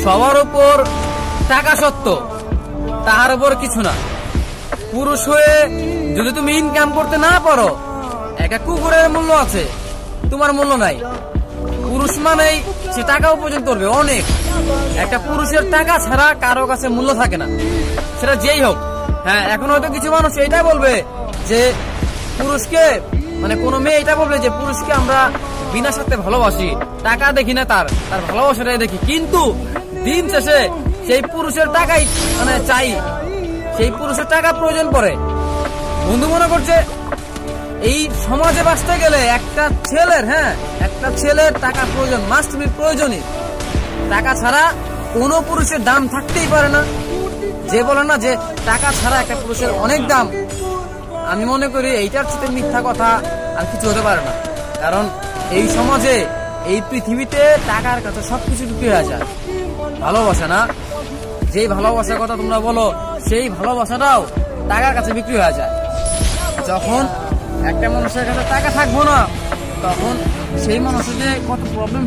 সবার উপর টাকা সত্য, তাহার উপর কিছু না। পুরুষ হয়ে যদি তুমি ইনকাম করতে না পারো, একটা কুকুরের মূল্য আছে, তোমার মূল্য নাই। পুরুষ মানেই সে টাকা উপার্জন করবে অনেক। একটা পুরুষের টাকা ছাড়া কারো কাছে মূল্য থাকে না, সেটা যেই হোক। হ্যাঁ, এখন হয়তো কিছু মানুষ এটা বলবে যে পুরুষকে, মানে কোনো মেয়ে এটা বলবে যে পুরুষকে আমরা বিনা স্বার্থে ভালোবাসি, টাকা দেখি না, তার ভালোবাসাটাই দেখি। কিন্তু দিন শেষে সেই পুরুষের টাকাই মানে চাই, সেই পুরুষের টাকা প্রয়োজন পড়ে। বন্ধু মনে করছে এই সমাজে বাঁচতে গেলে একটা ছেলের টাকা প্রয়োজন, মাস্ট বি প্রয়োজনই। টাকা ছাড়া কোনো পুরুষের দাম থাকতেই পারে না। যে বলে না যে টাকা ছাড়া একটা পুরুষের অনেক দাম, আমি মনে করি এইটার চেয়ে মিথ্যা কথা আর কিছু হতে পারে না। কারণ এই সমাজে, এই পৃথিবীতে টাকার কাছে সবকিছু বিক্রি হয়ে যায়, ভালোবাসা না। যেই ভালোবাসার কথা তোমরা বলো, সেই ভালোবাসাটাও টাকার কাছে বিক্রি হয়ে যায়। যখন একটা মানুষের কাছে টাকা থাকবো না, তখন সেই মানুষের যে কত প্রবলেম